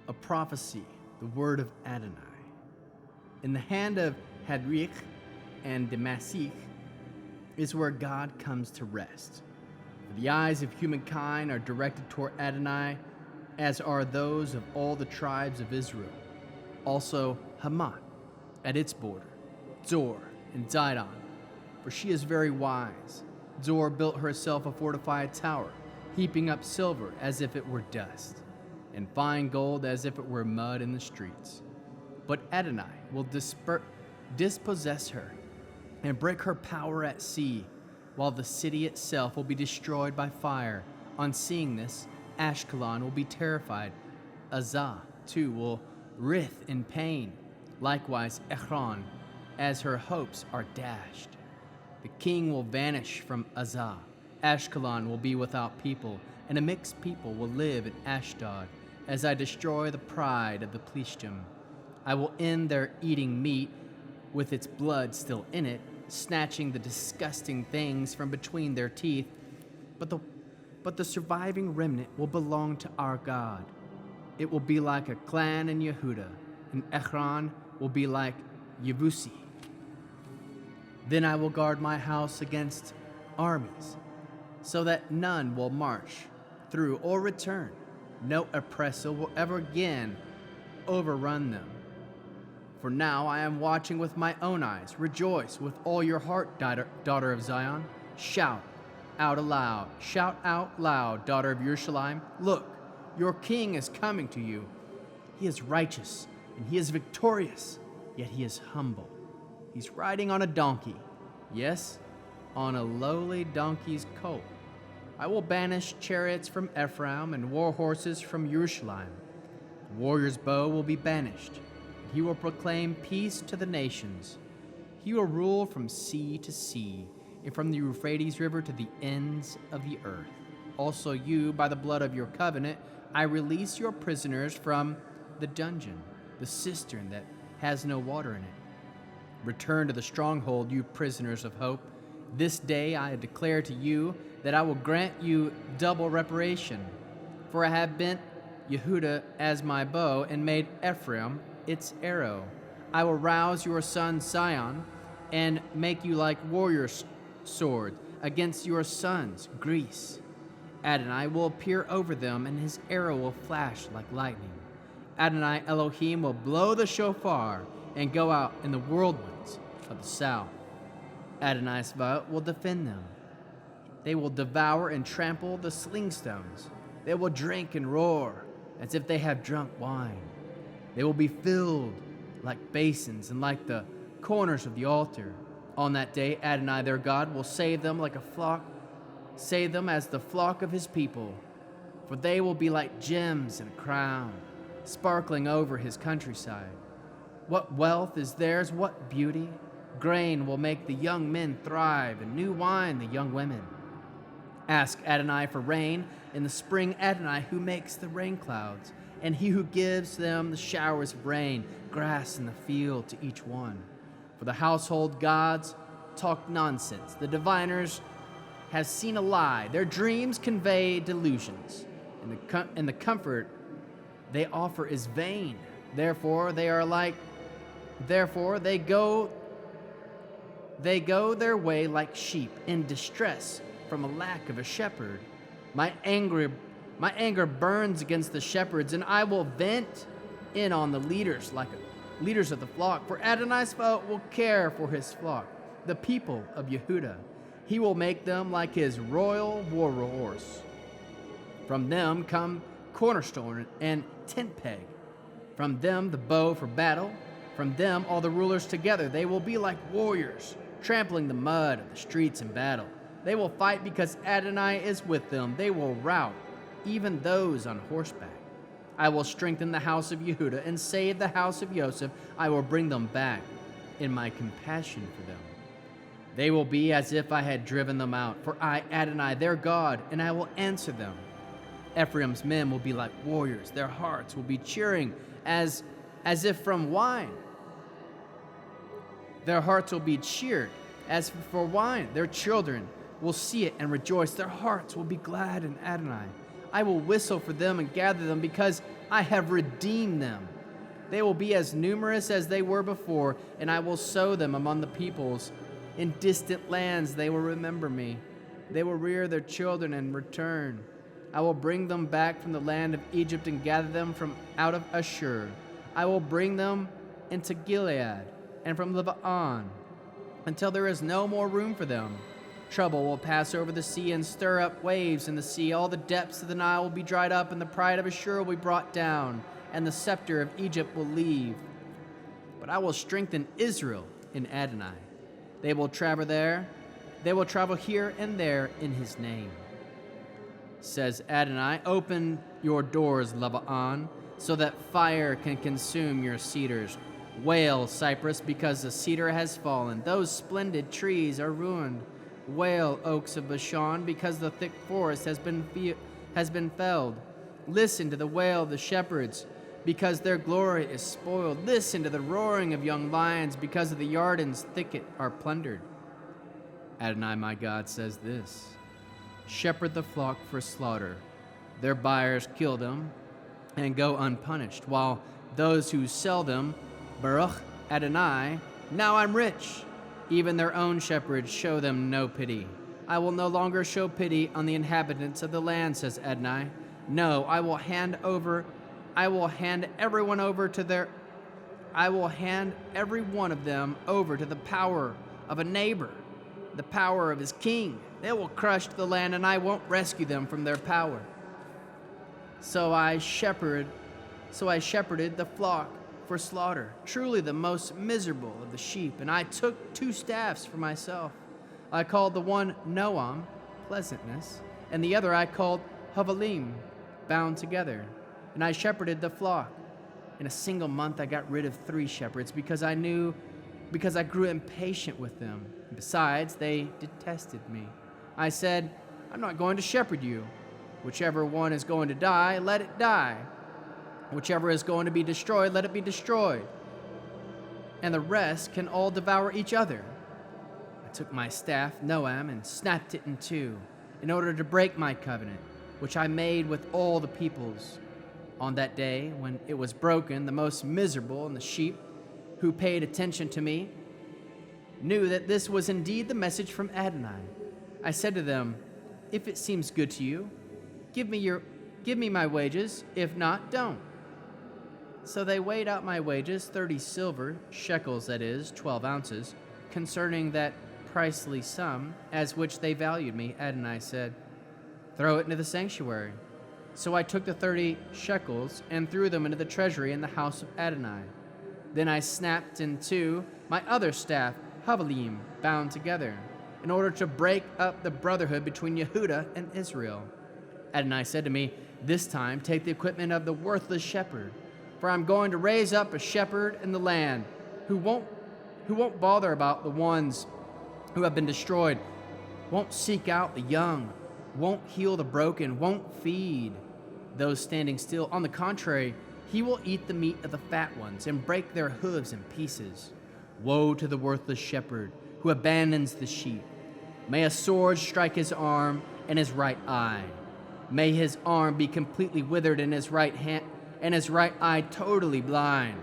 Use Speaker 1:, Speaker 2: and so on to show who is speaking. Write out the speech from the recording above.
Speaker 1: A prophecy, the word of Adonai. In the hand of Hadrich and Damasik is where God comes to rest. For the eyes of humankind are directed toward Adonai, as are those of all the tribes of Israel. Also Hamath at its border, Zor and Zidon, for she is very wise. Zor built herself a fortified tower, heaping up silver as if it were dust, and fine gold as if it were mud in the streets. But Adonai will dispossess her and break her power at sea, while the city itself will be destroyed by fire. On seeing this, Ashkelon will be terrified. Azah, too, will writhe in pain. Likewise, Ekron, as her hopes are dashed. The king will vanish from Azah. Ashkelon will be without people, and a mixed people will live in Ashdod, as I destroy the pride of the Plishtim. I will end their eating meat with its blood still in it, snatching the disgusting things from between their teeth. But the surviving remnant will belong to our God. It will be like a clan in Yehuda, and Ekron will be like Yebusi. Then I will guard my house against armies, so that none will march through or return. No oppressor will ever again overrun them. For now I am watching with my own eyes. Rejoice with all your heart, daughter of Zion. Shout out loud, daughter of Jerusalem. Look, your king is coming to you. He is righteous and he is victorious, yet he is humble. He's riding on a donkey, yes, on a lowly donkey's colt. I will banish chariots from Ephraim and war horses from Jerusalem. The warrior's bow will be banished. He will proclaim peace to the nations. He will rule from sea to sea, and from the Euphrates River to the ends of the earth. Also you, by the blood of your covenant, I release your prisoners from the dungeon, the cistern that has no water in it. Return to the stronghold, you prisoners of hope. This day I declare to you that I will grant you double reparation. For I have bent Yehuda as my bow and made Ephraim its arrow. I will rouse your son Sion and make you like warriors' sword against your sons, Greece. Adonai will appear over them, and his arrow will flash like lightning. Adonai Elohim will blow the shofar and go out in the whirlwinds of the south. Adonai Sabaoth will defend them. They will devour and trample the sling stones. They will drink and roar as if they have drunk wine. They will be filled like basins and like the corners of the altar. On that day, Adonai their God will save them like a flock, save them as the flock of his people. For they will be like gems in a crown, sparkling over his countryside. What wealth is theirs, what beauty! Grain will make the young men thrive, and new wine the young women. Ask Adonai for rain in the spring, Adonai who makes the rain clouds, and he who gives them the showers of rain, grass in the field to each one. For the household gods talk nonsense. The diviners have seen a lie. Their dreams convey delusions, and the comfort they offer is vain. Therefore they go their way like sheep in distress from a lack of a shepherd. My anger burns against the shepherds, and I will vent in on the leaders of the flock. For Adonai Sabaoth will care for his flock, the people of Yehuda. He will make them like his royal war horse. From them come cornerstone and tent peg. From them the bow for battle. From them all the rulers together. They will be like warriors, trampling the mud of the streets in battle. They will fight because Adonai is with them. They will rout even those on horseback. I will strengthen the house of Yehuda and save the house of Joseph. I will bring them back in my compassion for them. They will be as if I had driven them out, for I, Adonai, their God, and I will answer them. Ephraim's men will be like warriors. Their hearts will be cheering as if from wine. Their hearts will be cheered as for wine. Their children will see it and rejoice. Their hearts will be glad in Adonai. I will whistle for them and gather them because I have redeemed them. They will be as numerous as they were before, and I will sow them among the peoples. In distant lands they will remember me. They will rear their children and return. I will bring them back from the land of Egypt and gather them from out of Ashur. I will bring them into Gilead and from Lebanon until there is no more room for them. Trouble will pass over the sea and stir up waves in the sea. All the depths of the Nile will be dried up, and the pride of Ashur will be brought down, and the scepter of Egypt will leave. But I will strengthen Israel in Adonai. They will travel here and there in his name. Says Adonai, open your doors, Lebanon, so that fire can consume your cedars. Wail, Cypress, because the cedar has fallen. Those splendid trees are ruined. Wail, oaks of Bashan, because the thick forest has been felled. Listen to the wail of the shepherds, because their glory is spoiled. Listen to the roaring of young lions, because of the Yarden's thicket are plundered. Adonai, my God, says this: shepherd the flock for slaughter. Their buyers kill them and go unpunished, while those who sell them, Baruch Adonai, now I'm rich. Even their own shepherds show them no pity. I will no longer show pity on the inhabitants of the land, says Adonai. No, I will hand every one of them over to the power of a neighbor, the power of his king. They will crush the land, and I won't rescue them from their power. So I shepherded the flock for slaughter, truly the most miserable of the sheep, and I took 2 staffs for myself. I called the one Noam, pleasantness, and the other I called Havalim, bound together. And I shepherded the flock. In a single month I got rid of 3 shepherds because I grew impatient with them. Besides, they detested me. I said, I'm not going to shepherd you. Whichever one is going to die, let it die. Whichever is going to be destroyed, let it be destroyed. And the rest can all devour each other. I took my staff, Noam, and snapped it in 2, in order to break my covenant, which I made with all the peoples. On that day, when it was broken, the most miserable and the sheep who paid attention to me knew that this was indeed the message from Adonai. I said to them, if it seems good to you, give me my wages. If not, don't. So they weighed out my wages, 30 silver shekels, that is, 12 ounces, concerning that pricely sum, as which they valued me. Adonai said, throw it into the sanctuary. So I took the 30 shekels and threw them into the treasury in the house of Adonai. Then I snapped in 2 my other staff, Havalim, bound together, in order to break up the brotherhood between Yehudah and Israel. Adonai said to me, this time take the equipment of the worthless shepherd, for I'm going to raise up a shepherd in the land who won't bother about the ones who have been destroyed, won't seek out the young, won't heal the broken, won't feed those standing still. On the contrary, he will eat the meat of the fat ones and break their hooves in pieces. Woe to the worthless shepherd who abandons the sheep. May a sword strike his arm and his right eye. May his arm be completely withered and his right eye totally blind.